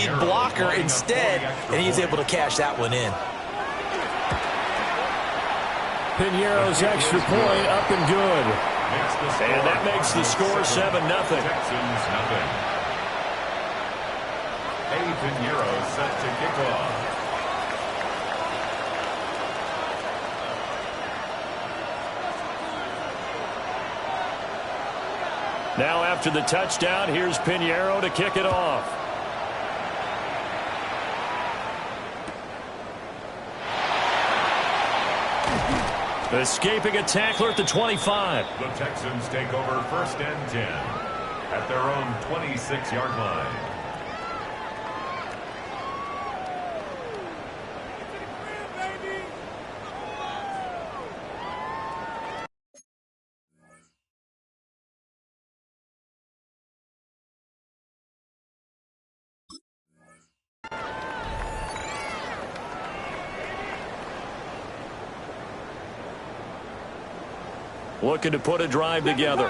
big blocker instead, and he's able to cash that one in. Piñeiro's extra point up and good. And that makes the score 7-0. Texans nothing. Piñeiro set to kick off. Now after the touchdown, here's Piñeiro to kick it off. Escaping a tackler at the 25. The Texans take over 1st and 10 at their own 26-yard line. Looking to put a drive together.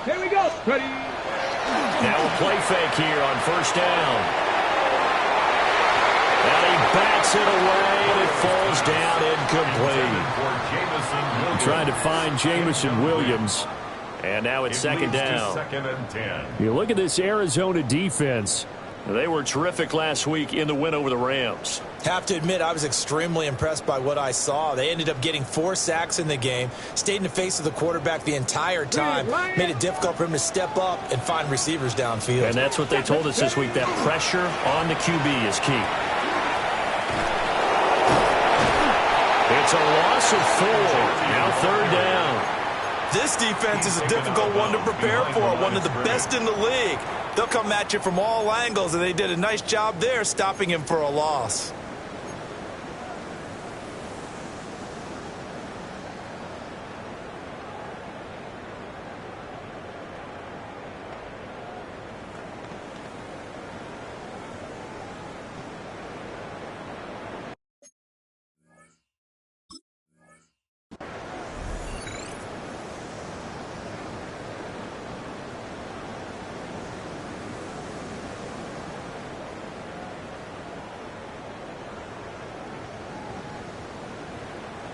Here we go. Ready. Now a play fake here on 1st down. And he bats it away, and it falls down incomplete. Trying to find Jamison Williams. And now it's 2nd down. 2nd and 10. You look at this Arizona defense. They were terrific last week in the win over the Rams. Have to admit, I was extremely impressed by what I saw. They ended up getting 4 sacks in the game, stayed in the face of the quarterback the entire time, made it difficult for him to step up and find receivers downfield. And that's what they told us this week, that pressure on the QB is key. It's a loss of 4. Now 3rd down. This defense is a difficult one to prepare for, one of the best in the league. They'll come at you from all angles, and they did a nice job there stopping him for a loss.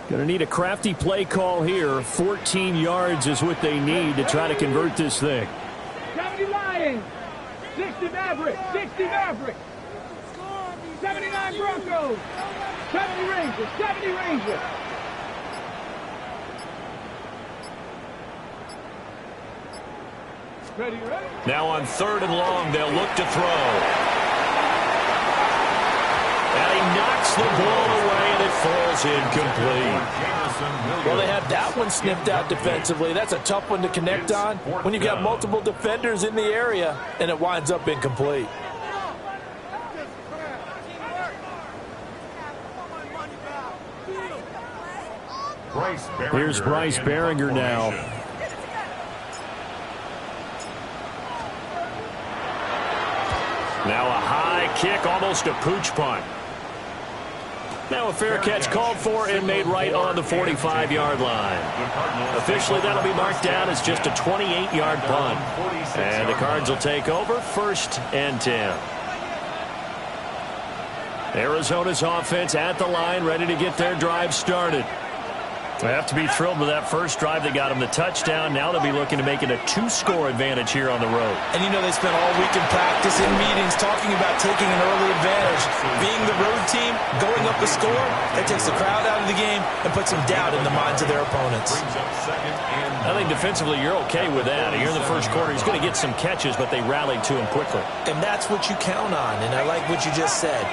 Going to need a crafty play call here. 14 yards is what they need to try to convert this thing. 70 Lions, 60 Mavericks, 60 Mavericks, 79 Broncos, 70 Rangers, 70 Rangers. Ready, ready? Now on 3rd and long, they'll look to throw. And he knocks the ball away, and it falls incomplete. Well, they had that one sniffed out defensively. That's a tough one to connect on when you've got multiple defenders in the area, and it winds up incomplete. Here's Bryce Behringer now. Now a high kick, almost a pooch punt. Now a fair catch called for and made right on the 45-yard line. Officially, that'll be marked down as just a 28-yard punt. And the Cards will take over 1st and 10. Arizona's offense at the line, ready to get their drive started. They have to be thrilled with that first drive. They got them the touchdown. Now they'll be looking to make it a 2-score advantage here on the road. And you know they spent all week in practice, in meetings, talking about taking an early advantage. Being the road team, going up a score, that takes the crowd out of the game and puts some doubt in the minds of their opponents. I think defensively you're okay with that. Here in the first quarter, he's going to get some catches, but they rallied to him quickly. And that's what you count on, and I like what you just said.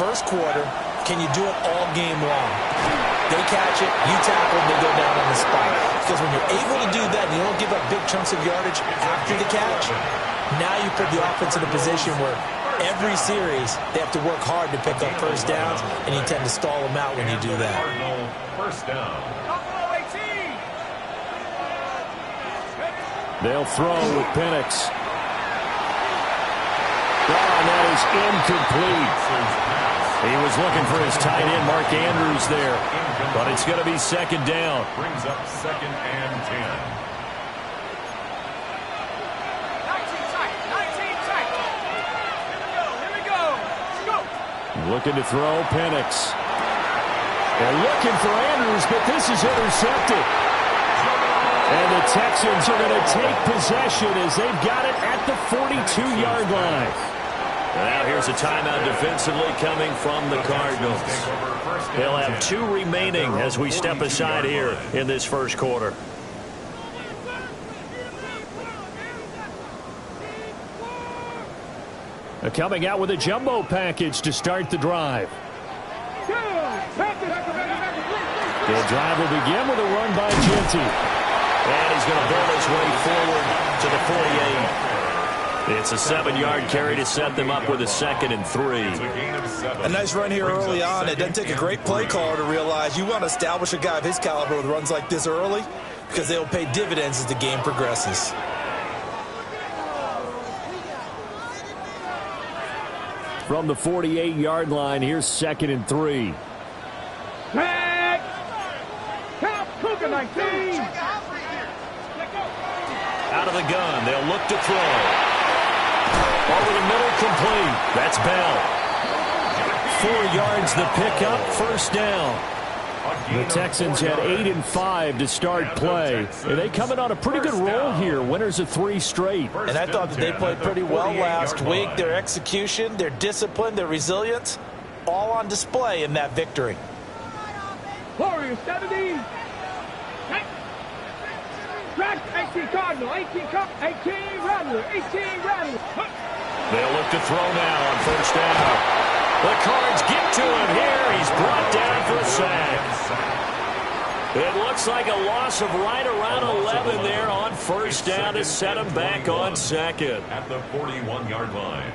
First quarter, can you do it all game long? They catch it, you tackle, they go down on the spot. Because when you're able to do that, and you don't give up big chunks of yardage after the catch, now you put the offense in a position where every series they have to work hard to pick up first downs, and you tend to stall them out when you do that. First down. They'll throw with Penix. And that is incomplete. He was looking for his tight end, Mark Andrews, there. But it's going to be 2nd down. Brings up 2nd and 10. Looking to throw, Penix. They're looking for Andrews, but this is intercepted. And the Texans are going to take possession as they've got it at the 42-yard line. Now here's a timeout defensively coming from the Cardinals. They'll have 2 remaining as we step aside here in this first quarter. Coming out with a jumbo package to start the drive. The drive will begin with a run by Genty. And he's going to build his way forward to the 48. It's a 7-yard carry to set them up with a 2nd and 3. A nice run here early on. It doesn't take a great play caller to realize you want to establish a guy of his caliber with runs like this early because they will pay dividends as the game progresses. From the 48-yard line, here's 2nd and 3. Tag! Count Cougar 19! Out of the gun, they'll look to throw. Over the middle, complete. That's Bell. 4 yards the pickup, first down. The Texans had 8 and 5 to start play. They coming on a pretty good roll here. Winners of 3 straight. And I thought that they played pretty well last week. Their execution, their discipline, their resilience, all on display in that victory. Warriors 70. Track 18 Cardinal, 18 Rattler, 18 Rattler. They'll look to throw now on first down. The Cards get to him here. He's brought down for a sack. It looks like a loss of right around 11 there on first down to set him back on 2nd. At the 41-yard line.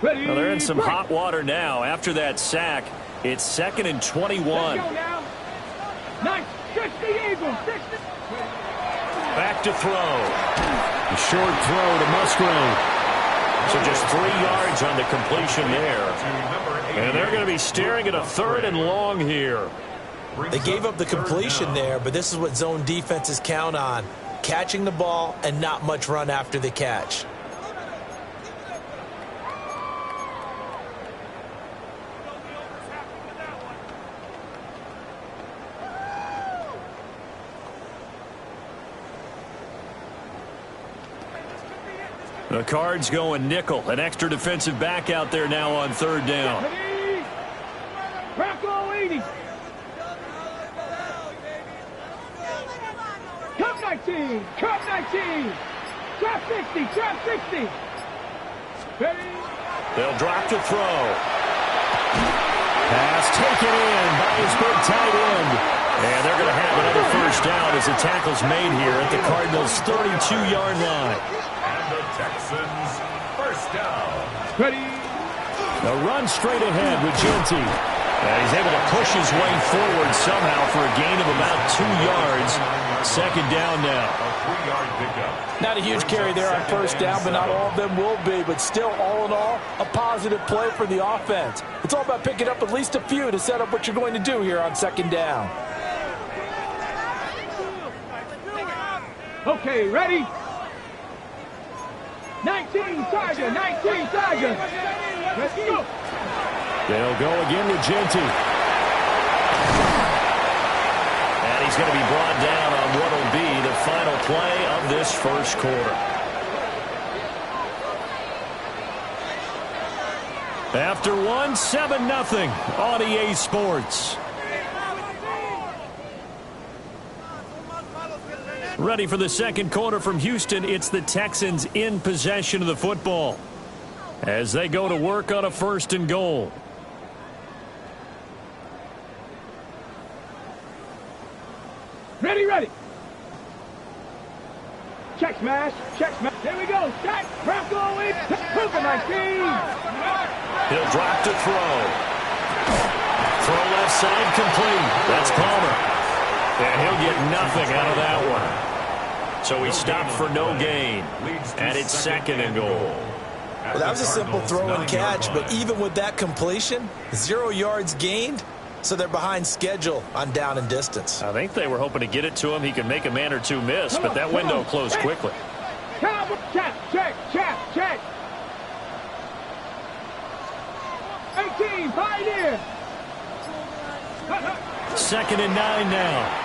Ready, Well, they're in some hot water now. After that sack, it's 2nd and 21. Let's go now. Nice. 60 Eagles. 60. Back to throw. A short throw to Musgrave. So just 3 yards on the completion there. And they're going to be staring at a 3rd and long here. They gave up the completion there, but this is what zone defenses count on. Catching the ball and not much run after the catch. The Cards going nickel. An extra defensive back out there now on 3rd down. Bronco 80. Cup 19. Cup 19. Trap 60. Trap 60. Ready. They'll drop to throw. Pass taken in by his big tight end. And they're going to have another first down as the tackle's made here at the Cardinals' 32-yard line. And the Texans first down. Ready. A run straight ahead with Genty. And he's able to push his way forward somehow for a gain of about 2 yards. 2nd down now. A 3-yard pickup. Not a huge carry there on first down, but not all of them will be. But still, all in all, a positive play for the offense. It's all about picking up at least a few to set up what you're going to do here on 2nd down. Okay, ready? 19 Tiger, 19 Tiger. Let's go. They'll go again with Genty. And he's going to be brought down on what will be the final play of this first quarter. After one, 7-0 on EA Sports. Ready for the second quarter from Houston. It's the Texans in possession of the football as they go to work on a 1st and goal. Ready, ready. Check smash, check smash. Here we go. Check. Bronco 8. Cougar 19. He'll drop to throw. Throw left side complete. That's Palmer. And he'll get nothing out of that one. So he stopped for no gain. And it's 2nd and goal. Well, that was a simple throw and catch, but even with that completion, 0 yards gained, so they're behind schedule on down and distance. I think they were hoping to get it to him. He could make a man or two miss, but that window closed quickly. Check, check, check, check. 18 19, Pioneer. 2nd and 9 now.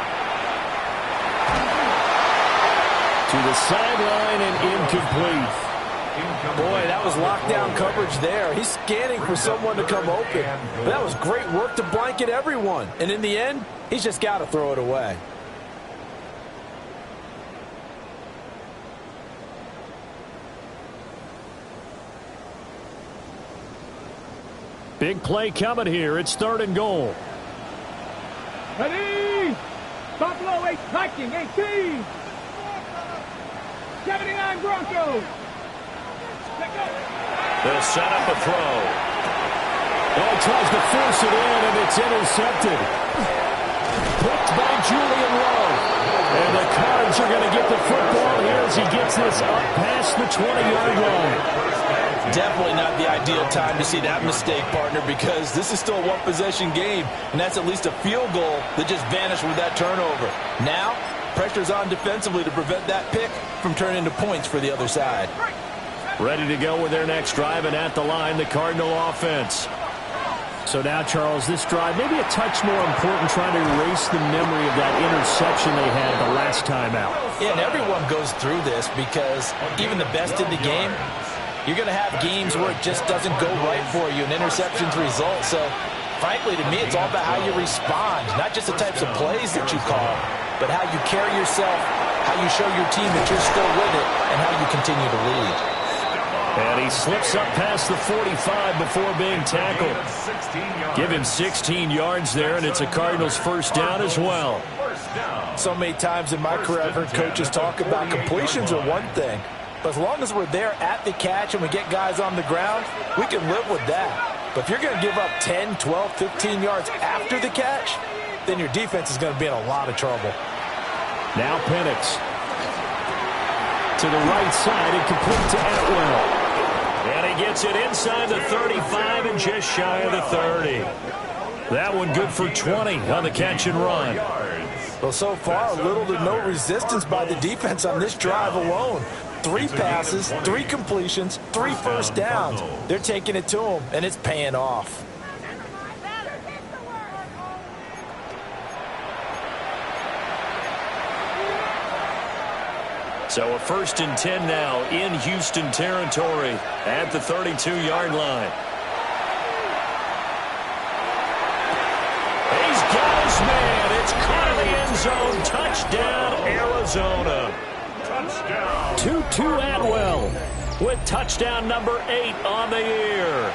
To the sideline and incomplete. Boy, that was lockdown coverage there. He's scanning for someone to come open. But that was great work to blanket everyone. And in the end, he's just got to throw it away. Big play coming here. It's 3rd and goal. Ready. Buffalo 8, Viking 18. 79 Broncos. They'll set up a throw. Oh, tries to force it in, and it's intercepted. Picked by Julian Lowe. And the Cards are going to get the football here as he gets this up past the 20-yard line. Definitely not the ideal time to see that mistake, partner, because this is still a one-possession game, and that's at least a field goal that just vanished with that turnover. Now, pressure's on defensively to prevent that pick from turning into points for the other side. Ready to go with their next drive, and at the line, the Cardinal offense. So now, Charles, this drive maybe a touch more important, trying to erase the memory of that interception they had the last time out. Yeah, and everyone goes through this because even the best in the game, you're going to have games where it just doesn't go right for you, and interceptions result. So, frankly, to me, it's all about how you respond, not just the types of plays that you call, but how you carry yourself, how you show your team that you're still with it, and how you continue to lead. And he slips up past the 45 before being tackled. Give him 16 yards there, and it's a Cardinals first down as well. So many times in my career, I've heard coaches talk about completions are one thing, but as long as we're there at the catch and we get guys on the ground, we can live with that. But if you're going to give up 10, 12, 15 yards after the catch, then your defense is going to be in a lot of trouble. Now Penix. To the right side and complete to Atwell. And he gets it inside the 35 and just shy of the 30. That one good for 20 on the catch and run. Well, so far, little to no resistance by the defense on this drive alone. 3 passes, 3 completions, 3 first downs. They're taking it to him, and it's paying off. So a 1st and 10 now in Houston territory at the 32-yard line. He's got his man. It's caught in the end zone. Touchdown, Arizona. Touchdown. Tutu Atwell with touchdown number 8 on the year.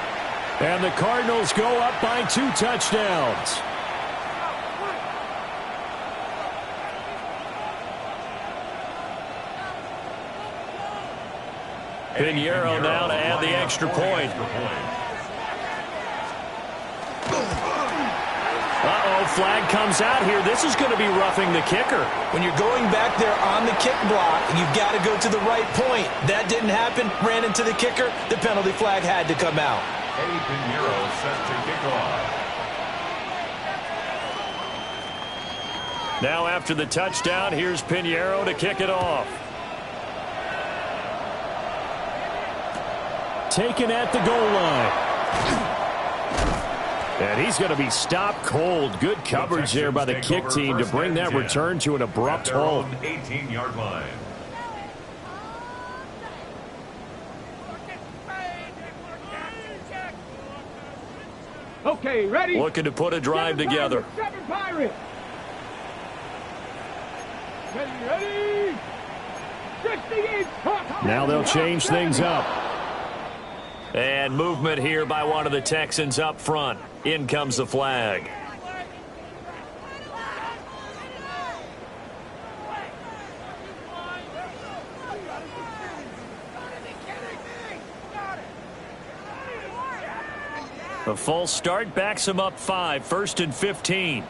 And the Cardinals go up by 2 touchdowns. Pinheiro now to add the extra point. Uh-oh, flag comes out here. This is going to be roughing the kicker. When you're going back there on the kick block, you've got to go to the right point. That didn't happen. Ran into the kicker. The penalty flag had to come out. Eddie Pinheiro set to kick off. Now after the touchdown, here's Pinheiro to kick it off. Taken at the goal line. And he's going to be stopped cold. Good coverage there by the kick team to bring that return to an abrupt halt. 18-yard line. Okay, ready? Looking to put a drive together. 7 Pirates. Ready? 68. Now they'll change things up. And movement here by one of the Texans up front. In comes the flag. A false start backs him up 5. 1st and 15.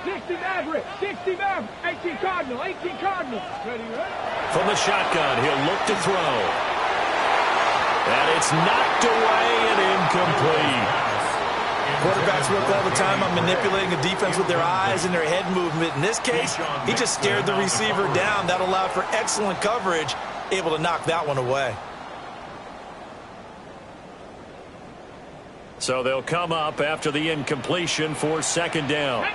60 Maverick. 60 Maverick. 18 Cardinal. 18 Cardinal. Ready? From the shotgun, he'll look to throw. And it's knocked away and incomplete. Quarterbacks work all the time on manipulating the defense with their eyes and their head movement. In this case, he just stared the receiver down. That allowed for excellent coverage, able to knock that one away. So they'll come up after the incompletion for second down.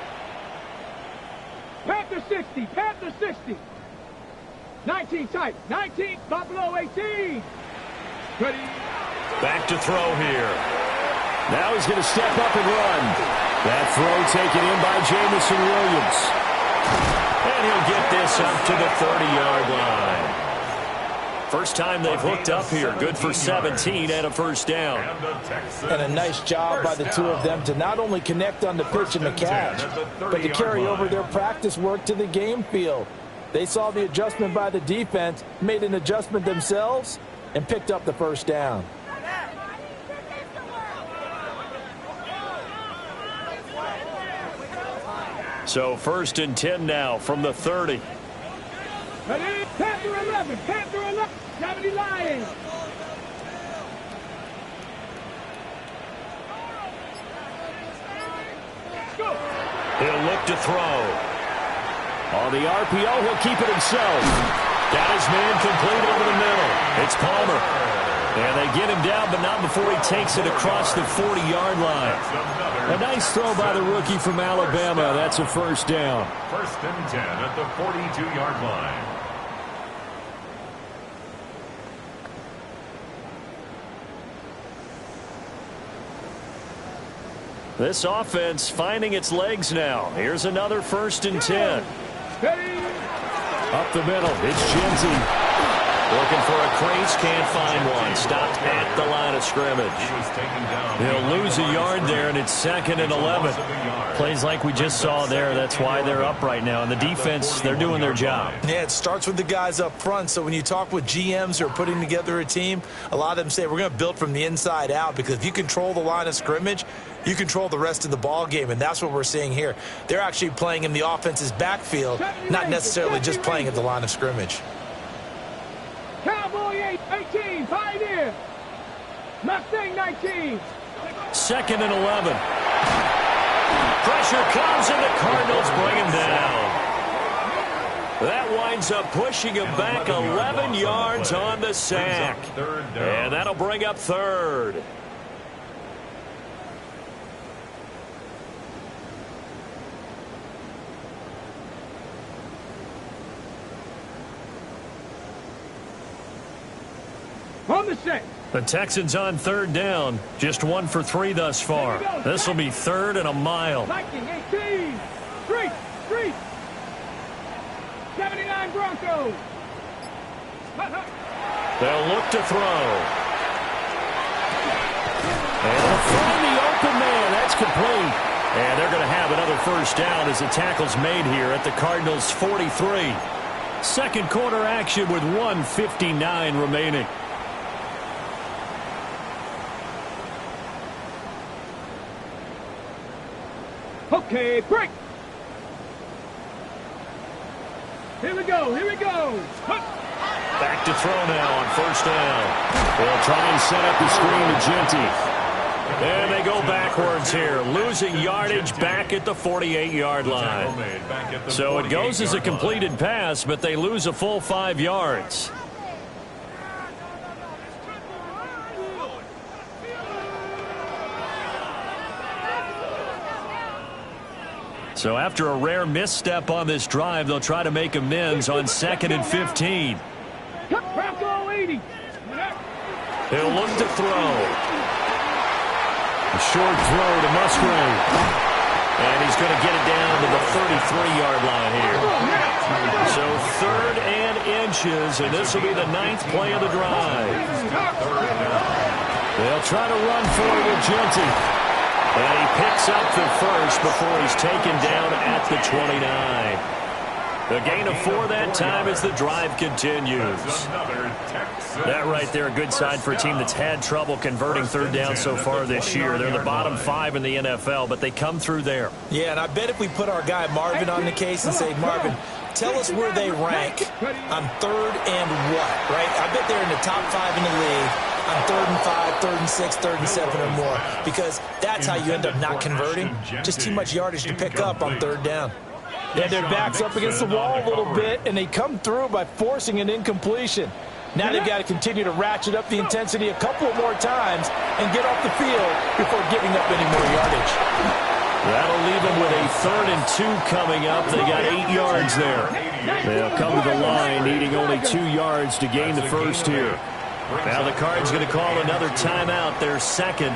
Panther 60, Panther 60. 19 tight, 19, Buffalo 18. Ready. Back to throw here. Now he's going to step up and run. That throw taken in by Jamison Williams. And he'll get this up to the 30-yard line. First time they've hooked up here. Good for 17 and a first down. And a nice job by the two of them to not only connect on the pitch and the catch, but to carry over their practice work to the game field. They saw the adjustment by the defense, made an adjustment themselves, and picked up the first down. So first and 10 now from the 30. Ready? Panther 11, Panther 11, 70 Lions. Go. He'll look to throw. On the RPO, he'll keep it himself. Got his man complete over the middle. It's Palmer. And they get him down, but not before he takes it across the 40-yard line. A nice throw by the rookie from Alabama. That's a first down. First and 10 at the 42-yard line. This offense finding its legs now. Here's another first and 10. Up the middle, it's Genty. Looking for a crease, can't find one. Stopped at the line of scrimmage. He'll lose a yard there, and it's second and 11. Plays like we just saw there. That's why they're up right now. And the defense, they're doing their job. Yeah, it starts with the guys up front. So when you talk with GMs who are putting together a team, a lot of them say we're going to build from the inside out, because if you control the line of scrimmage, you control the rest of the ball game, and that's what we're seeing here. They're actually playing in the offense's backfield, not necessarily just playing at the line of scrimmage. Cowboy 18, Pioneer. Mustang 19. Second and 11. Pressure comes, and the Cardinals bring him down. That winds up pushing him back 11 yards on the sack. And that'll bring up third. On the set. The Texans on third down. Just 1 for 3 thus far. This will be third and a mile. Viking 18. Street. 79 Broncos. They'll look to throw. And they'll find the open man. That's complete. And they're going to have another first down as the tackle's made here at the Cardinals' 43. Second quarter action with 1:59 remaining. Okay, break. Here we go. Back to throw now on first down. They'll try and set up the screen to Genty. And they go backwards here, losing yardage back at the 48-yard line. So it goes as a completed pass, but they lose a full 5 yards. So after a rare misstep on this drive, they'll try to make amends on 2nd and 15. Bronco 80. He'll look to throw. A short throw to Musgrave. And he's going to get it down to the 33-yard line here. So 3rd and inches, and this will be the 9th play of the drive. They'll try to run for it with Genty. And he picks up the first before he's taken down at the 29. A gain of 4 that time as the drive continues. That right there, a good sign for a team that's had trouble converting third down so far this year. They're the bottom 5 in the NFL, but they come through there. Yeah, and I bet if we put our guy Marvin on the case and say, Marvin, tell us where they rank on 3rd and what, right? I bet they're in the top 5 in the league on 3rd and 5, 3rd and 6, 3rd and 7 or more, because that's how you end up not converting. Just too much yardage to pick up on 3rd down. Yeah, their back's up against the wall a little bit, and they come through by forcing an incompletion. Now they've got to continue to ratchet up the intensity a couple more times and get off the field before giving up any more yardage. That'll leave them with a 3rd and 2 coming up. They got 8 yards there. They'll come to the line needing only 2 yards to gain the first here. Now the Cards going to call another timeout, their second,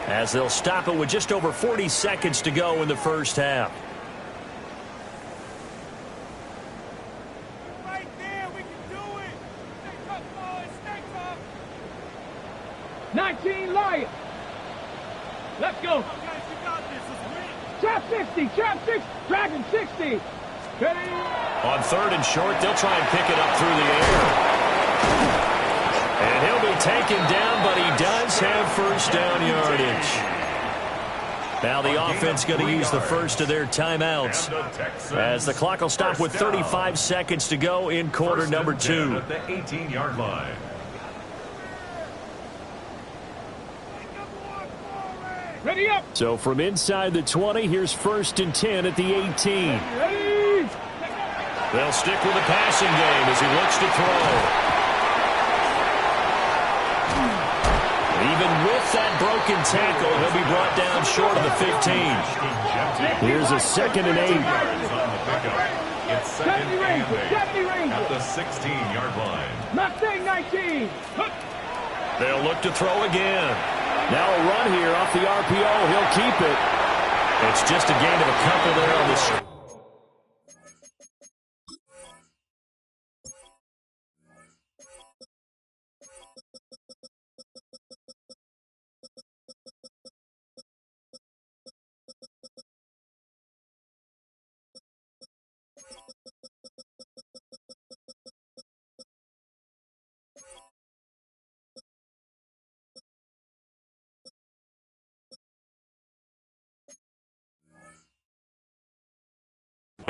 as they'll stop it with just over 40 seconds to go in the first half. Right there, we can do it. Stay tough, boys. Stay tough. 19 Lions. Let's go. Guys, you got this. Let's win. Trap 60. Trap 6. Dragon 60. Ready? On 3rd and short, they'll try and pick it up through the air. And he'll be taken down, but he does have first down yardage. Now the offense going to use the first of their timeouts, as the clock will stop with 35 seconds to go in quarter number 2. At the 18-yard line. Ready up. So from inside the 20, here's 1st and 10 at the 18. Ready. They'll stick with the passing game as he looks to throw. Even with that broken tackle, he'll be brought down short of the 15. Here's a 2nd and 8. It's 2nd and 8 at the 16-yard line. Mustang 19. They'll look to throw again. Now a run here off the RPO. He'll keep it. It's just a gain of a couple there on the street.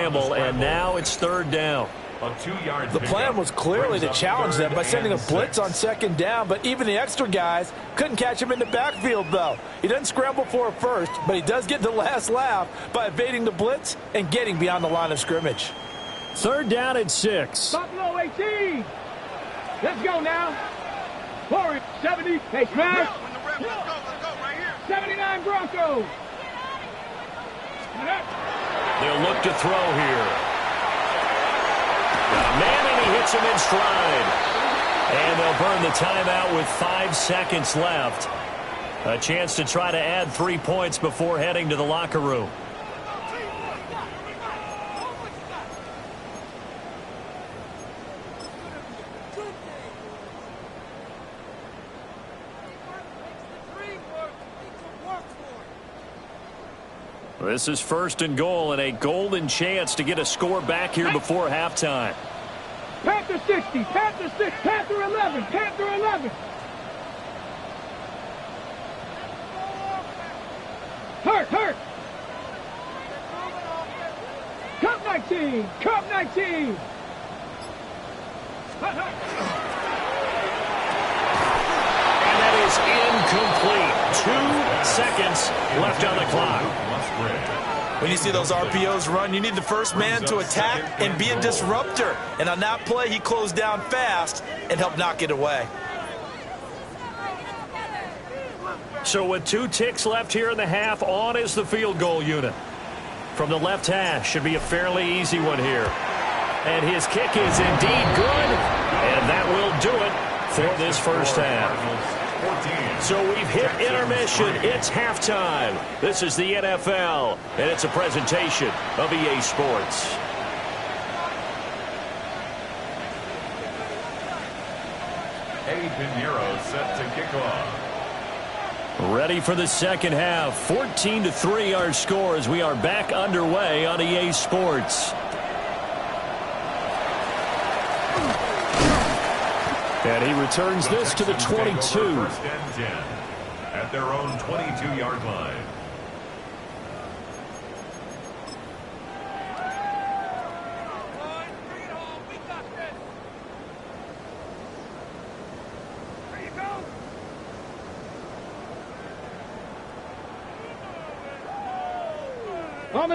And now it's 3rd down. The plan was clearly to challenge them by sending a blitz on 2nd down, but even the extra guys couldn't catch him in the backfield, though. He doesn't scramble for a first, but he does get the last laugh by evading the blitz and getting beyond the line of scrimmage. 3rd down and 6. Buffalo 18. Let's go now. Forward 70. Hey, smash. Let's go right here. 79 Broncos. They'll look to throw here. Man, and he hits him in stride. And they'll burn the timeout with 5 seconds left. A chance to try to add 3 points before heading to the locker room. This is 1st and goal and a golden chance to get a score back here before halftime. Panther 60, Panther 6, Panther 11, Panther 11. Hurt. Cup 19, Cup 19. And that is incomplete. 2 seconds left on the clock. When you see those RPOs run, you need the first man to attack and be a disruptor. And on that play, he closed down fast and helped knock it away. So with 2 ticks left here in the half, on is the field goal unit. From the left hash, should be a fairly easy one here. And his kick is indeed good, and that will do it for this first half. So we've hit intermission. It's halftime. This is the NFL, and it's a presentation of EA Sports. Eddie Pinheiro set to kick off. Ready for the second half. 14-3 our score as we are back underway on EA Sports. And he returns this to the 22. First and 10 at their own 22-yard line.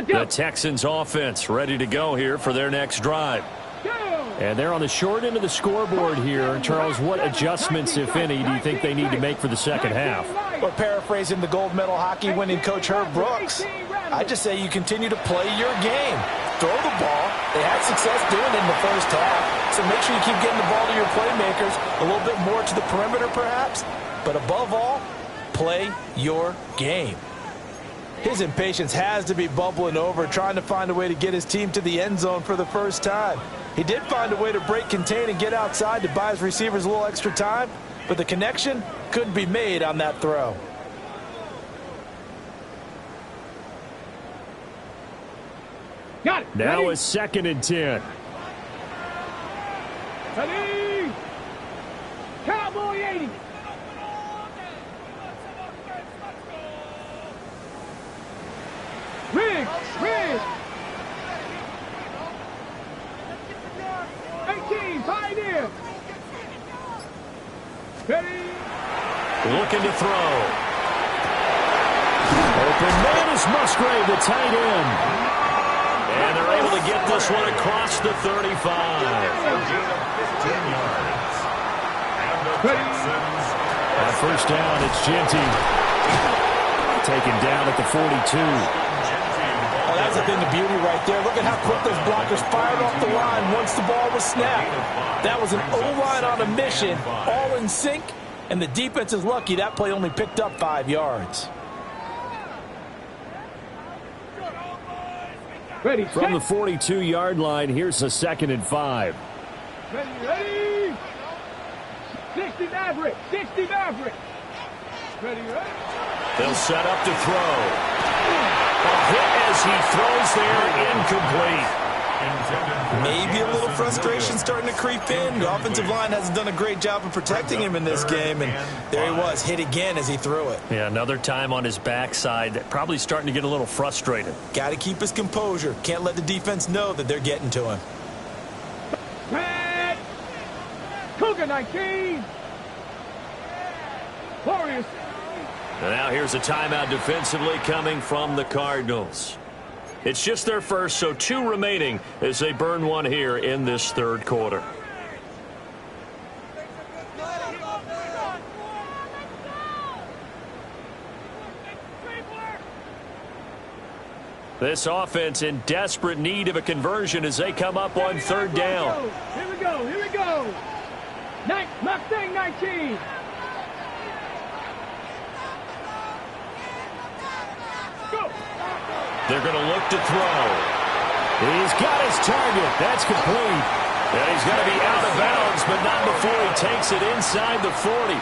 The Texans offense ready to go here for their next drive. Go! And they're on the short end of the scoreboard here. Charles, what adjustments, if any, do you think they need to make for the second half? Well, paraphrasing the gold medal hockey winning coach Herb Brooks, I just say you continue to play your game. Throw the ball. They had success doing it in the first half. So make sure you keep getting the ball to your playmakers, a little bit more to the perimeter perhaps. But above all, play your game. His impatience has to be bubbling over, trying to find a way to get his team to the end zone for the first time. He did find a way to break contain and get outside to buy his receivers a little extra time, but the connection couldn't be made on that throw. Got it. Now Ready? it's 2nd and 10. Ready? Cowboy 80. Riggs. 18, Pioneer. Ready? Looking to throw. Open man is Musgrave, the tight end. And they're able to get this one across the 35. On first down, it's Genty. Taken down at the 42. Oh, that's a thing of beauty right there. Look at how quick those blockers fired off the line once the ball was snapped. That was an O-line on a mission, all in sync, and the defense is lucky that play only picked up 5 yards. Ready, From the 42-yard line, here's a 2nd and 5. Ready. 60 Maverick. 60 Maverick. Ready. They'll set up to throw. A hit as he throws there, incomplete. Maybe a little frustration starting to creep in. The offensive line hasn't done a great job of protecting him in this game, and there he was, hit again as he threw it. Yeah, another time on his backside, probably starting to get a little frustrated. Got to keep his composure. Can't let the defense know that they're getting to him. Red. Cougar 19. Warriors. And now here's a timeout defensively coming from the Cardinals. It's just their first, so 2 remaining as they burn one here in this 3rd quarter. This offense in desperate need of a conversion as they come up on 3rd down. Here we go. Here we go. Mustang 19. Go. They're going to look to throw. He's got his target. That's complete. And he's going to be out of bounds, but not before he takes it inside the 40.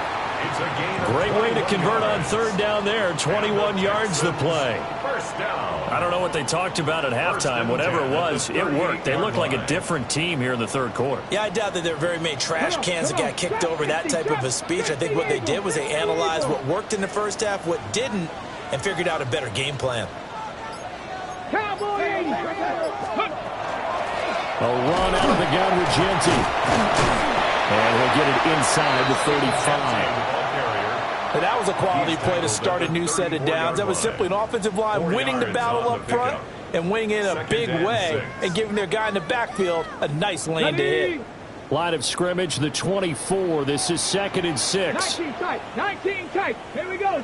Great way to convert on 3rd down there. 21 yards the play. I don't know what they talked about at halftime. Whatever it was, it worked. They look like a different team here in the 3rd quarter. Yeah, I doubt that there are very many trash cans that got kicked over that type of a speech. I think what they did was they analyzed what worked in the first half, what didn't, and figured out a better game plan. Cowboy 80. A run out of the gun with Genty. And he'll get it inside the 35. And that was a quality play to start a new set of downs. That was simply an offensive line winning the battle up front and winning it in a big way and giving their guy in the backfield a nice lane to hit. Line of scrimmage, the 24. This is 2nd and 6. 19 tight. 19 tight. Here we go.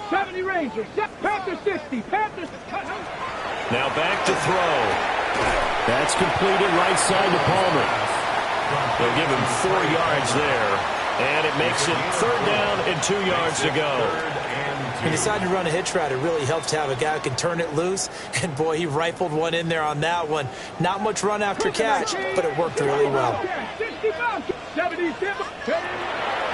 70 Rangers. Panthers 50. Panthers. Now back to throw. That's completed right side to Palmer. They'll give him 4 yards there. And it makes it 3rd down and 2 yards to go. He decided to run a hitch route. It really helps to have a guy who can turn it loose. And, boy, he rifled one in there on that one. Not much run after catch, but it worked really well.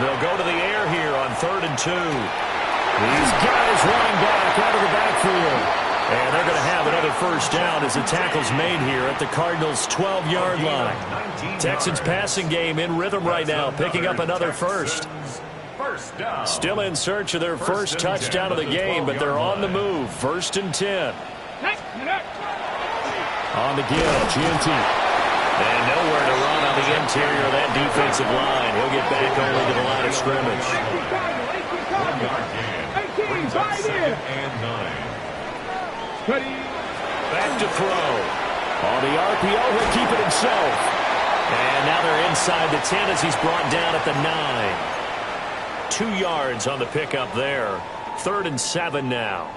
They'll go to the air here on 3rd and 2. He's got his running back out of the backfield. And they're going to have another first down as the tackle's made here at the Cardinals' 12-yard line. Texans passing game in rhythm right now, picking up another first. Still in search of their first touchdown of the game, but they're on the move. 1st and 10. On the give, Genty. And nowhere to run on the interior of that defensive line. He'll get back only to the line of scrimmage. Back to throw. On the RPO, he'll keep it himself. And now they're inside the 10 as he's brought down at the 9. 2 yards on the pickup there. 3rd and 7 now.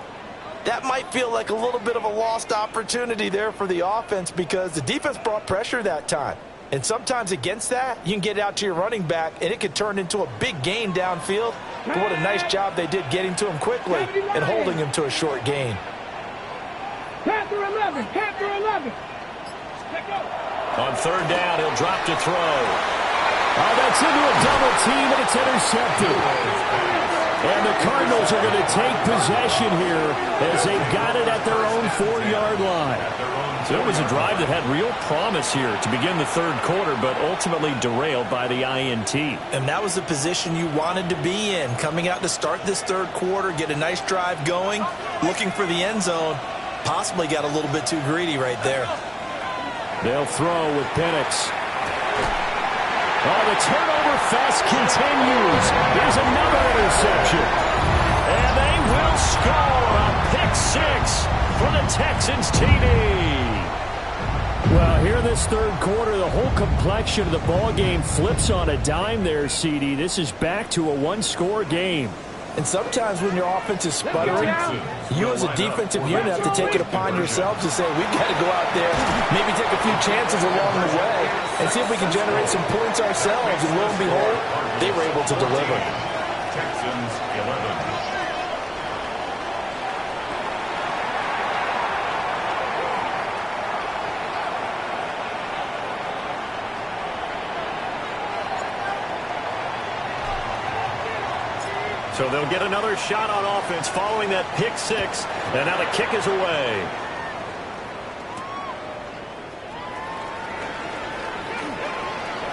That might feel like a little bit of a lost opportunity there for the offense because the defense brought pressure that time. And sometimes against that, you can get out to your running back, and it could turn into a big gain downfield. But what a nice job they did getting to him quickly and holding him to a short gain. Panther 11, Panther 11. On 3rd down, he'll drop to throw. Oh, that's into a double team, and it's intercepted. And the Cardinals are going to take possession here as they've got it at their own 4-yard line. So it was a drive that had real promise here to begin the 3rd quarter, but ultimately derailed by the INT. And that was the position you wanted to be in, coming out to start this 3rd quarter, get a nice drive going, looking for the end zone. Possibly got a little bit too greedy right there. They'll throw with Penix. Oh, the turnover fest continues. Here's another interception. And they will score a pick 6 for the Texans TD. Well, here in this 3rd quarter, the whole complexion of the ball game flips on a dime there, CD. This is back to a 1-score game. And sometimes when your offense is sputtering, you as a defensive unit have to take it upon yourselves to say, we've got to go out there, maybe take a few chances along the way, and see if we can generate some points ourselves. And lo and behold, they were able to deliver. Texans 11. So they'll get another shot on offense following that pick 6. And now the kick is away.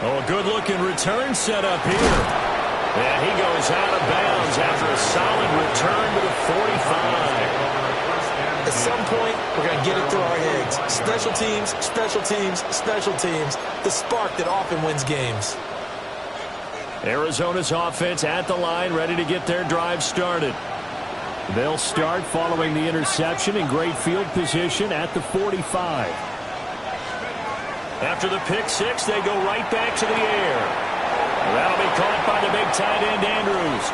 Oh, a good-looking return set up here. And he goes out of bounds after a solid return to the 45. At some point, we're going to get it through our heads. Special teams, special teams, special teams. The spark that often wins games. Arizona's offense at the line, ready to get their drive started. They'll start following the interception in great field position at the 45. After the pick 6, they go right back to the air. That'll be caught by the big tight end, Andrews.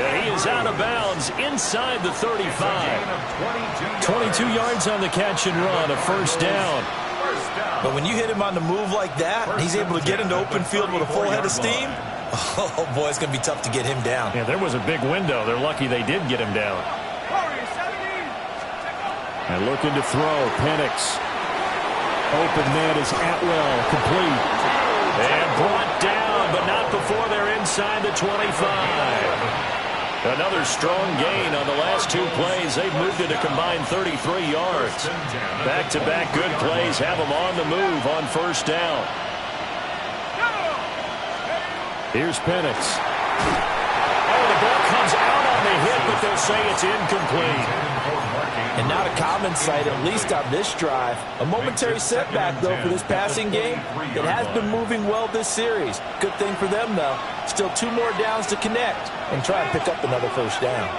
And he is out of bounds inside the 35. 22 yards on the catch and run, a 1st down. But when you hit him on the move like that, and he's able to get into open field with a full head of steam, oh, boy, it's going to be tough to get him down. Yeah, there was a big window. They're lucky they did get him down. And looking to throw, Penix. Open man is Atwell, complete. And brought down, but not before they're inside the 25. Another strong gain on the last 2 plays. They've moved it a combined 33 yards. Back-to-back good plays have them on the move on 1st down. Here's Penix. Oh, the ball comes out on the hit, but they'll say it's incomplete. And not a common sight, at least on this drive. A momentary setback, though, for this passing game. It has been moving well this series. Good thing for them, though. Still 2 more downs to connect and try and pick up another 1st down.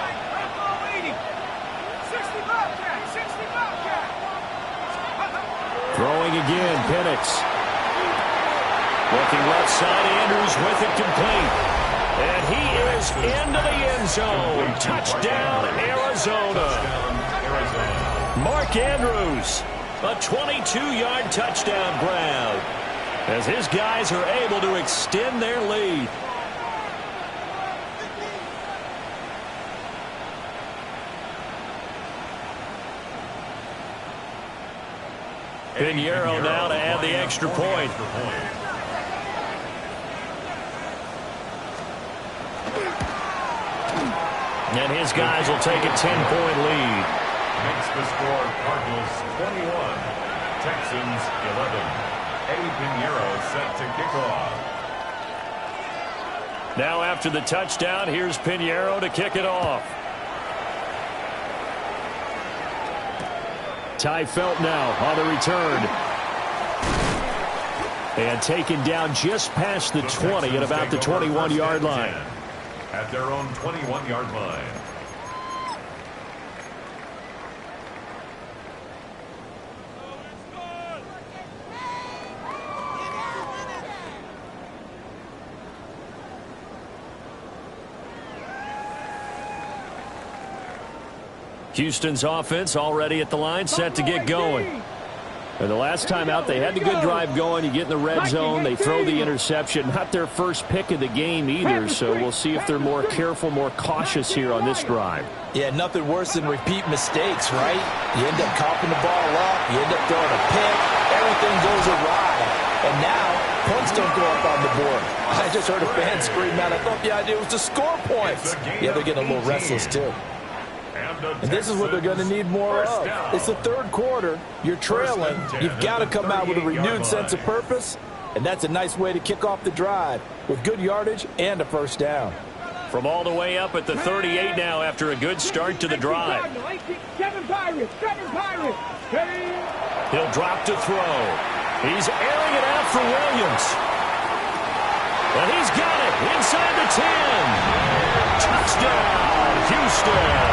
Throwing again, Penix. Looking left side, Andrews with it complete. And he is into the end zone. Touchdown, Arizona. Mark Andrews, a 22-yard touchdown grab, as his guys are able to extend their lead. Pinheiro now to add the extra point. And his guys will take a 10-point lead. Makes the score Cardinals 21, Texans 11. Eddie Pinheiro set to kick off. Now after the touchdown, here's Pinheiro to kick it off. Ty Felt now on the return. And taken down just past the 20 at about the 21-yard line. At their own 21-yard line. Houston's offense already at the line, set to get going. And the last time out, they had the good drive going. You get in the red zone, they throw the interception. Not their first pick of the game either, so we'll see if they're more careful, more cautious here on this drive. Yeah, nothing worse than repeat mistakes, right? You end up coughing the ball up, you end up throwing a pick, everything goes awry. And now, points don't go up on the board. I just heard a fan scream out, I thought the idea was to score points. Yeah, they're getting a little restless too. And this is what they're going to need more of. It's the third quarter. You're trailing. You've got to come out with a renewed sense of purpose, and that's a nice way to kick off the drive with good yardage and a first down. From all the way up at the 38 now after a good start to the drive. He'll drop to throw. He's airing it out for Williams. And he's got it inside the 10. Touchdown, Houston.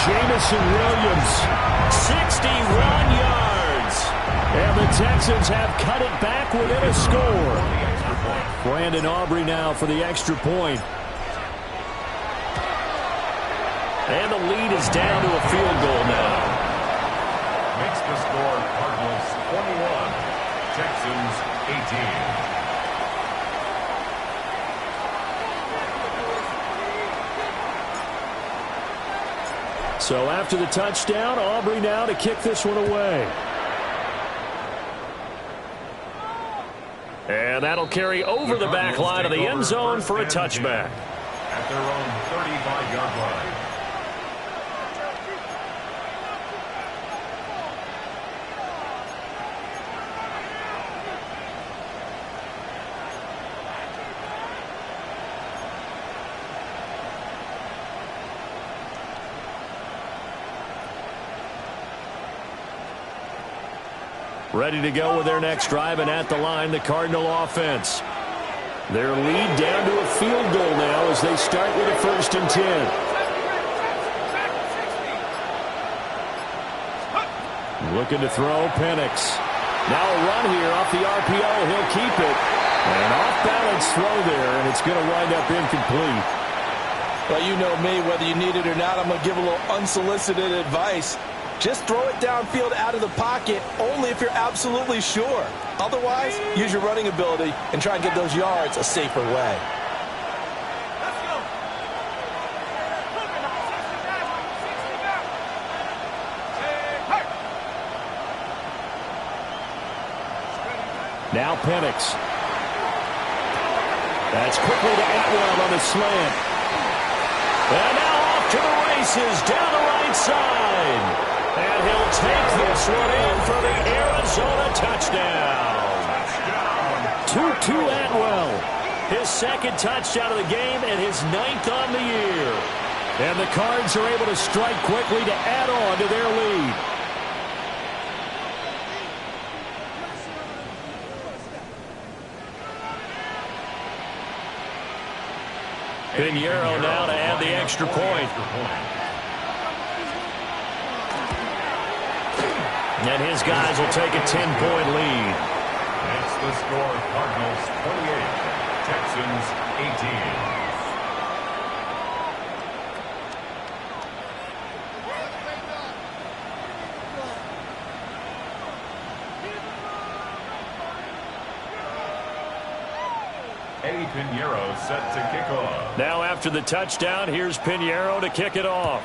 Jamison Williams, 61 yards. And the Texans have cut it back within a score. Brandon Aubrey now for the extra point. And the lead is down to a field goal now. Makes the score Cardinals 21, Texans 18. So after the touchdown, Aubrey now to kick this one away. And that'll carry over the back line of the end zone for a touchback. At their own 35-yard line. Ready to go with their next drive, and at the line, the Cardinal offense. Their lead down to a field goal now as they start with a 1st and 10. Looking to throw, Penix. Now a run here off the RPO. He'll keep it. An off-balance throw there, and it's going to wind up incomplete. Well, you know me, whether you need it or not, I'm going to give a little unsolicited advice. Just throw it downfield out of the pocket only if you're absolutely sure. Otherwise, use your running ability and try and get those yards a safer way. Now Penix. That's quickly to Atwell on the slant. And now off to the races down the right side. And he'll take this one in for the Arizona touchdown. 2-2 Atwell. His second touchdown of the game and his 9th on the year. And the Cards are able to strike quickly to add on to their lead. Pinheiro now to add the extra point. And his guys will take a 10-point lead. It's the score, Cardinals 28, Texans 18. Eddie Pinheiro set to kick off. Now after the touchdown, here's Pinheiro to kick it off.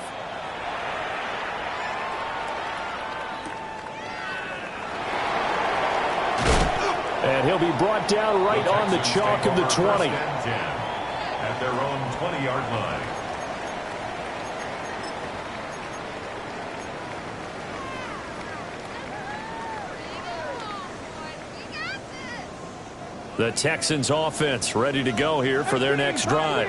And he'll be brought down right on the chalk of the 20. At their own 20-yard line. The Texans offense ready to go here for their next drive.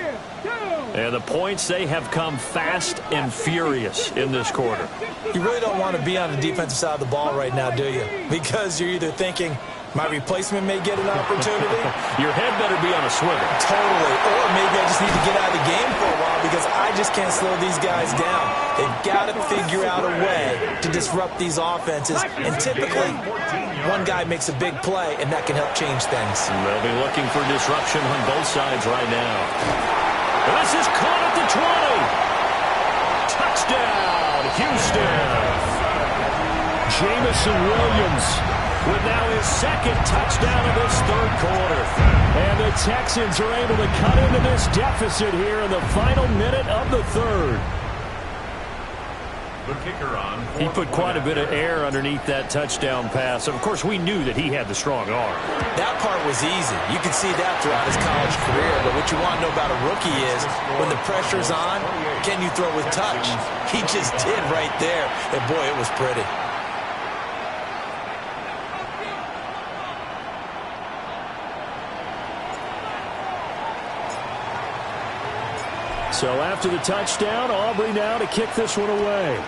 And the points, they have come fast and furious in this quarter. You really don't want to be on the defensive side of the ball right now, do you? Because you're either thinking, my replacement may get an opportunity. Your head better be on a swivel. Totally. Or maybe I just need to get out of the game for a while because I just can't slow these guys down. They've got to figure out a way to disrupt these offenses. And typically, one guy makes a big play, and that can help change things. They'll be looking for disruption on both sides right now. This is caught at the 20. Jameson Williams with now his second touchdown of this third quarter. And the Texans are able to cut into this deficit here in the final minute of the third. The kicker on. He put quite a bit of air underneath that touchdown pass. Of course, we knew that he had the strong arm. That part was easy. You can see that throughout his college career. But what you want to know about a rookie is when the pressure's on, can you throw with touch? He just did right there. And, boy, it was pretty. So after the touchdown, Aubrey now to kick this one away.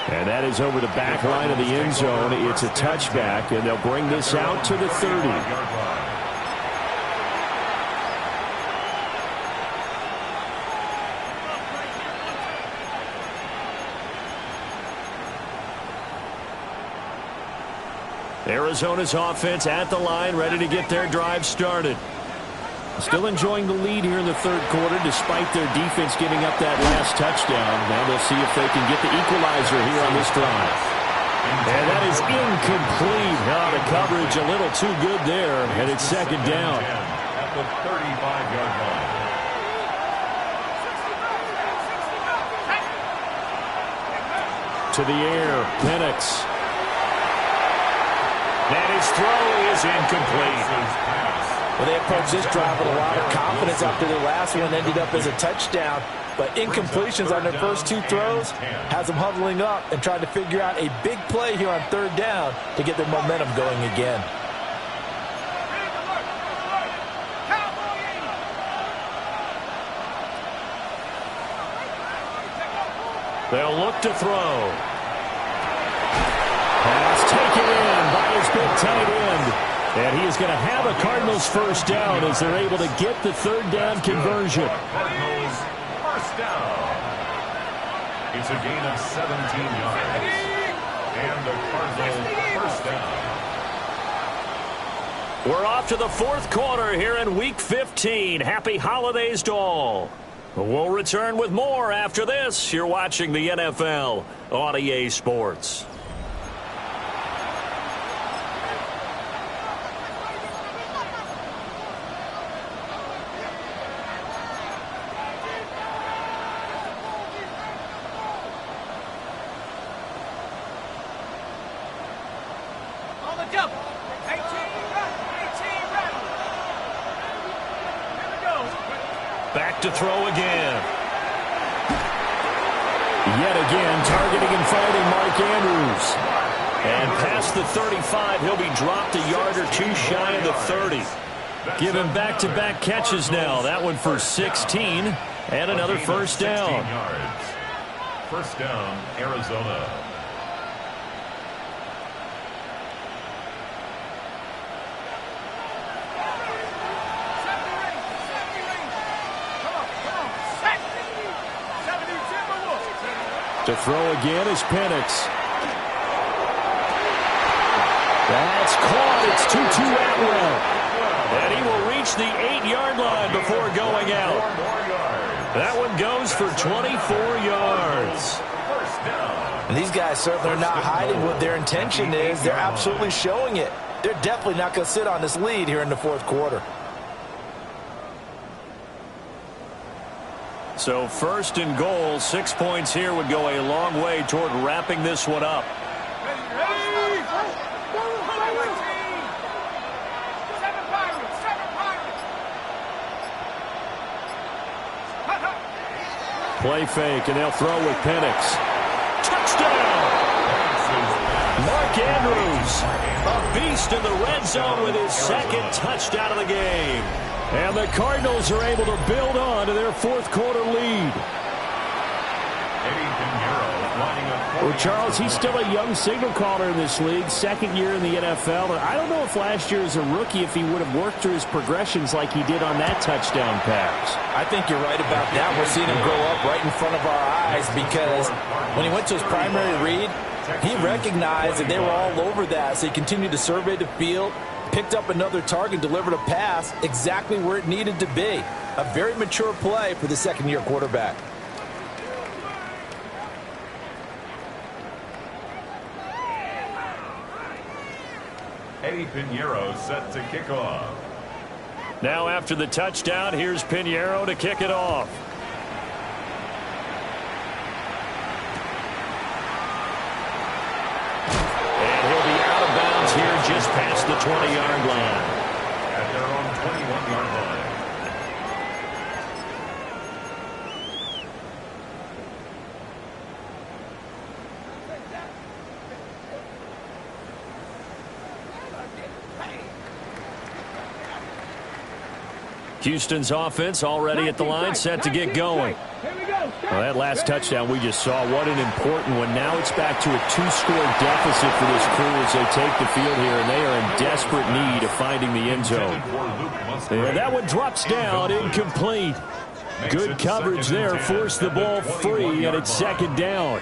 And that is over the back line of the end zone. It's a touchback, and they'll bring this out to the 30. Arizona's offense at the line, ready to get their drive started. Still enjoying the lead here in the third quarter, despite their defense giving up that last touchdown. Now they'll see if they can get the equalizer here on this drive. And that is incomplete. Now the coverage a little too good there, and it's second down. At the 35-yard line. To the air, Penix. And his throw is incomplete. Well, they approached this drive with a lot of confidence after their last one ended up as a touchdown. But incompletions on their first two throws has them huddling up and trying to figure out a big play here on third down to get their momentum going again. They'll look to throw. Pass taken in by his big tight end. And he is going to have a Cardinals first down as they're able to get the third down conversion. Cardinals first down. It's a gain of 17 yards. And the Cardinals first down. We're off to the fourth quarter here in Week 15. Happy holidays to all. We'll return with more after this. You're watching the NFL on EA Sports. Back to throw again. Yet again, targeting and finding Mark Andrews. And past the 35, he'll be dropped a yard or two shy of the 30. Give him back-to-back catches now. That one for 16 and another first down. First down, Arizona. To throw again is Penix. That's caught. It's Tutu Atwell. And he will reach the 8-yard line before going out. That one goes for 24 yards. And these guys certainly are not hiding what their intention is. They're absolutely showing it. They're definitely not going to sit on this lead here in the fourth quarter. So first and goal, 6 points here would go a long way toward wrapping this one up. Play fake, and they'll throw with Penix. Touchdown! Mark Andrews, a beast in the red zone with his second touchdown of the game. And the Cardinals are able to build on to their fourth quarter lead. Well, Charles, he's still a young signal caller in this league, second year in the NFL. And I don't know if last year as a rookie, if he would have worked through his progressions like he did on that touchdown pass. I think you're right about that. We're seeing him grow up right in front of our eyes because when he went to his primary read, he recognized that they were all over that. So he continued to survey the field, picked up another target, delivered a pass exactly where it needed to be. A very mature play for the second-year quarterback. Eddie Pinheiro set to kick off. Now after the touchdown, here's Pinheiro to kick it off. And he'll be out of bounds here just past the 20-yard line. At their own 21-yard line. Houston's offense already at the line, set to get going. Well, that last touchdown we just saw, what an important one. Now it's back to a 2-score deficit for this crew as they take the field here, and they are in desperate need of finding the end zone. And that one drops down, incomplete. Good coverage there, forced the ball free, and it's second down.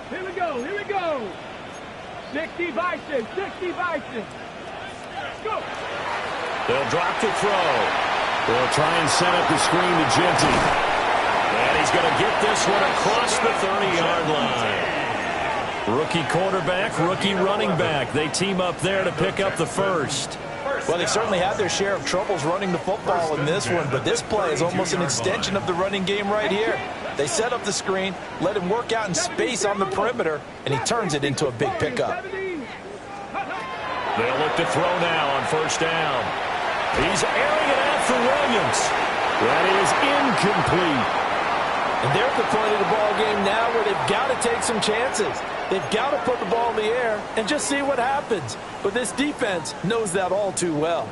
Here we go, here we go. 60 Bison, 60 Bison. Go. They'll drop to throw. They'll try and set up the screen to Genty. And he's going to get this one across the 30-yard line. Rookie quarterback, rookie running back. They team up there to pick up the first. Well, they certainly had their share of troubles running the football in this one, but this play is almost an extension of the running game right here. They set up the screen, let him work out in space on the perimeter, and he turns it into a big pickup. They'll look to throw now on first down. He's airing it out for Williams. That is incomplete. And they're at the point of the ball game now where they've got to take some chances. They've got to put the ball in the air and just see what happens. But this defense knows that all too well.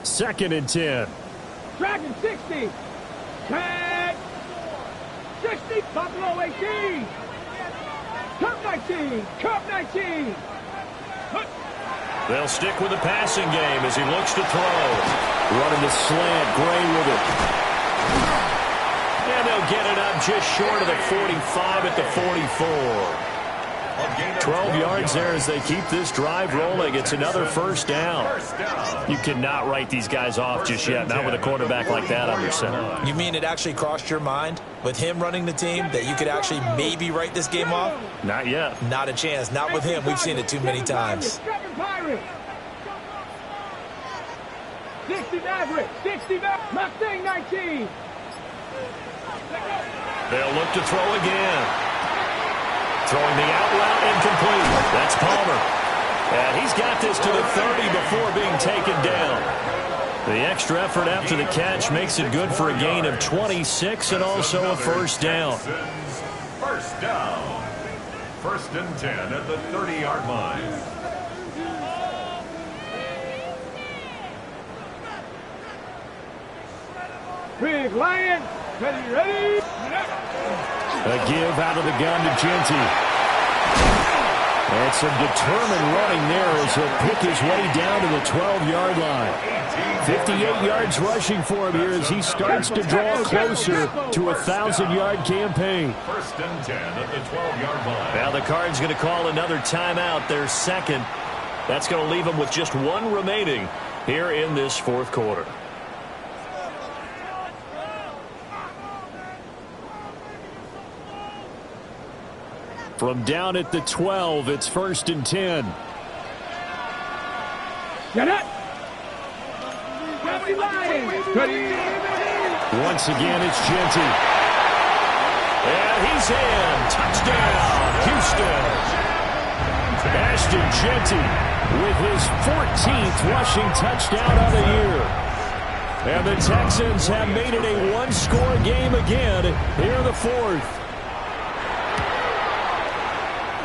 Second and 10. Dragon 60. Tag. 60. Buffalo 18. Cup 19. Cup 19. They'll stick with the passing game as he looks to throw. Running the slant, Gray with it. And they'll get it up just short of the 45 at the 44. 12 yards there as they keep this drive rolling. It's another first down. You cannot write these guys off just yet, not with a quarterback like that under center. You mean it actually crossed your mind with him running the team that you could actually maybe write this game off? Not yet. Not a chance. Not with him. We've seen it too many times. 60 Maverick. 60 Maverick. Mustang 19. They'll look to throw again. Throwing the out route incomplete. That's Palmer. And he's got this to the 30 before being taken down. The extra effort after the catch makes it good for a gain of 26 and also a first down. First down. First and 10 at the 30-yard line. Big Lion. Ready. A give out of the gun to Genty. And some determined running there as he'll pick his way down to the 12-yard line. 58 yards rushing for him here as he starts to draw closer to a 1,000-yard campaign. First and 10 at the 12-yard line. Now the Cards going to call another timeout, their second. That's going to leave them with just one remaining here in this fourth quarter. From down at the 12, it's first and 10. Get it. Once again, it's Genty. And he's in. Touchdown, Houston. Ashton Genty with his 14th rushing touchdown of the year. And the Texans have made it a one-score game again here in the fourth.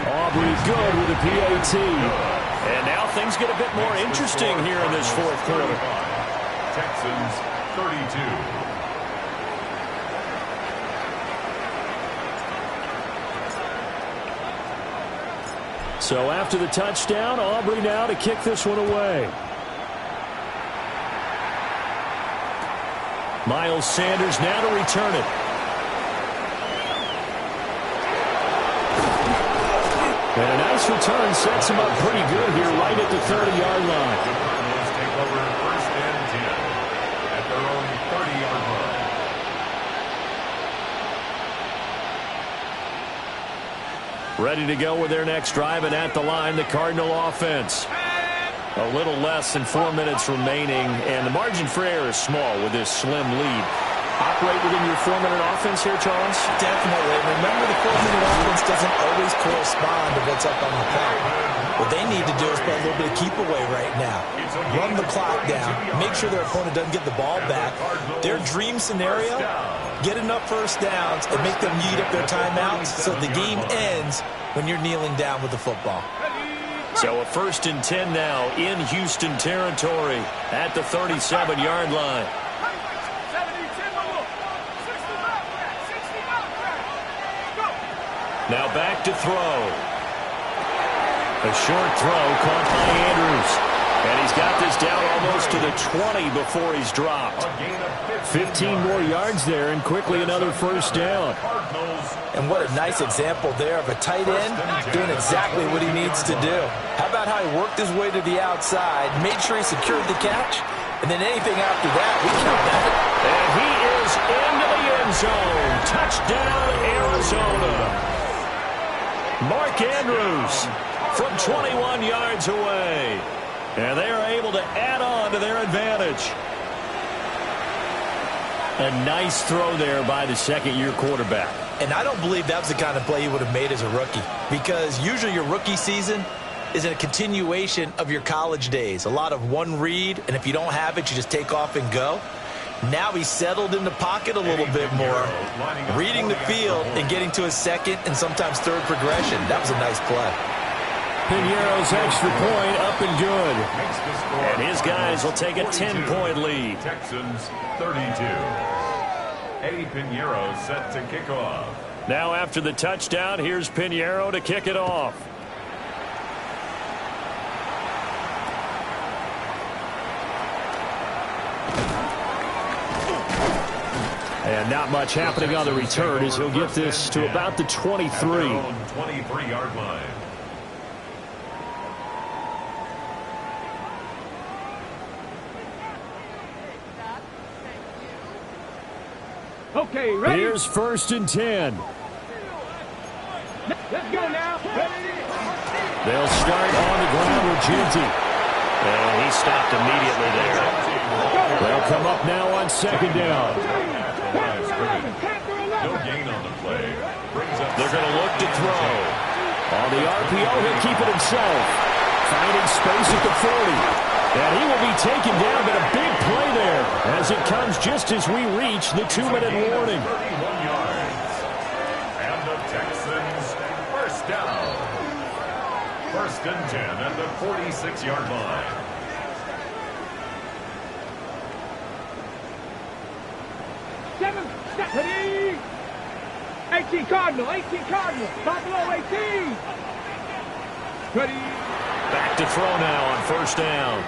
Aubrey good with a PAT. And now things get a bit more interesting here in this fourth quarter. Texans 32. So after the touchdown, Aubrey now to kick this one away. Miles Sanders now to return it. And a nice return sets him up pretty good here right at the 30-yard line. The Buffaloes take over first and 10 at their own 30-yard line. Ready to go with their next drive, and at the line, the Cardinal offense. A little less than 4 minutes remaining, and the margin for error is small with this slim lead. Operate within your 4-minute offense here, Charles? Definitely. Remember, the 4-minute offense doesn't always correspond to what's up on the clock. What they need to do is play a little bit of keep away right now. Run the clock down. Make sure their opponent doesn't get the ball back. Their dream scenario, get enough first downs and make them eat up their timeouts so the game ends when you're kneeling down with the football. So a 1st and 10 now in Houston territory at the 37-yard line. Now back to throw. A short throw caught by Andrews. And he's got this down almost to the 20 before he's dropped. 15 more yards there, and quickly another first down. And what a nice example there of a tight end doing exactly what he needs to do. How about how he worked his way to the outside, made sure he secured the catch, and then anything after that, we count that. And he is into the end zone. Touchdown, Arizona. Mark Andrews from 21 yards away. And they are able to add on to their advantage. A nice throw there by the second-year quarterback. And I don't believe that was the kind of play he would have made as a rookie, because usually your rookie season is a continuation of your college days. A lot of one read, and if you don't have it, you just take off and go. Now he's settled in the pocket a little bit more, reading the field and getting to his second and sometimes third progression. That was a nice play. Piñeiro's extra point up and good. And his guys will take a 10-point lead. Texans 32. Eddie Piñeiro set to kick off. Now after the touchdown, here's Piñeiro to kick it off. And not much happening on the return as he'll get this to about the 23. 23-yard line. Okay, ready? Here's 1st and 10. Let's go now. They'll start on the ground with Ginty. And he stopped immediately there. They'll come up now on 2nd down. No gain on the play. They're going to look to throw. On the RPO, he'll keep it himself. Finding space at the 40. And he will be taken down, but a big play there as it comes just as we reach the 2-minute warning. 31 yards. And the Texans first down. 1st and 10 at the 46-yard line. Ready? 18 Cardinal, 18 Cardinal. Top below 18. Ready? Back to throw now on 1st down.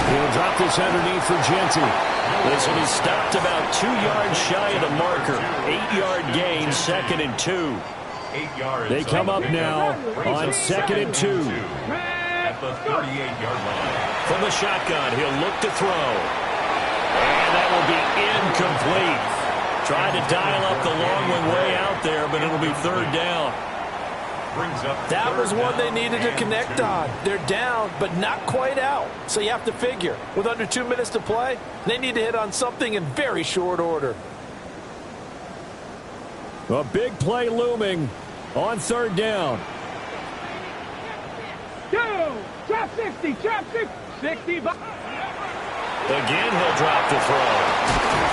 He'll drop this underneath for Ginty. This one is stopped about 2 yards shy of the marker. 8-yard gain, 2nd and 2. 8 yards. They come up now on 2nd and 2. At the 38-yard line. From the shotgun, he'll look to throw. And that will be incomplete. Tried to dial up the long one way out there, but it'll be 3rd down. That was one they needed to connect on. They're down, but not quite out. So you have to figure, with under 2 minutes to play, they need to hit on something in very short order. A big play looming on 3rd down. Go! Trap 60, trap 60. 60. Again, he'll drop the throw.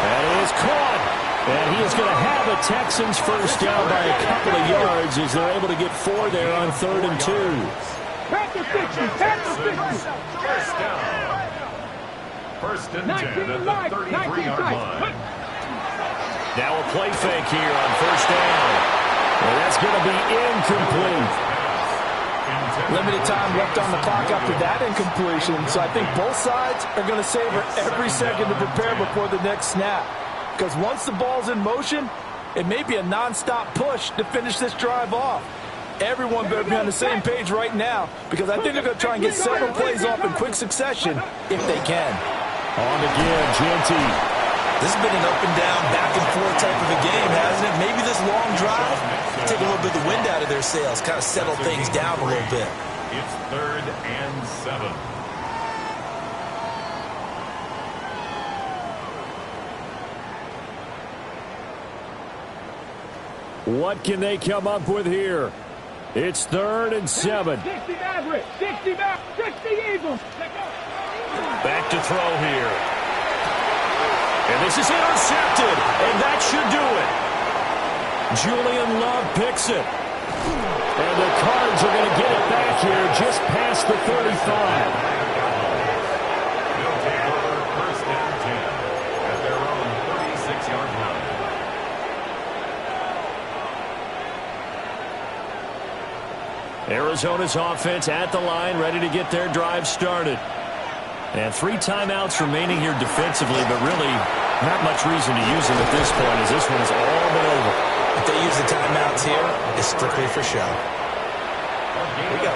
That is caught. And he is going to have the Texans first down by a couple of yards as they're able to get 4 there on 3rd and 2. Panther 60, Panther 60. First down. 1st and 10 at the 33-yard line. Now a play fake here on 1st down. And that's going to be incomplete. Limited time left on the clock after that incompletion, so I think both sides are going to savor every second to prepare before the next snap. Because once the ball's in motion, it may be a non-stop push to finish this drive off. Everyone better be on the same page right now, because I think they're going to try and get several plays off in quick succession if they can. On again, Ginty. This has been an up and down, back and forth type of a game, hasn't it? Maybe this long drive take a little bit of the wind out of their sails, kind of settle things down a little bit. It's 3rd and 7. What can they come up with here? It's 3rd and 7. 60 Maverick, 60 Eagles. Back to throw here. And this is intercepted, and that should do it. Julian Love picks it. And the Cards are going to get it back here just past the 35. They'll take over 1st and 10 at their own 36-yard line. Arizona's offense at the line, ready to get their drive started. And 3 timeouts remaining here defensively, but really not much reason to use them at this point, as this one has all been over. If they use the timeouts here, it's strictly for show. Here we go.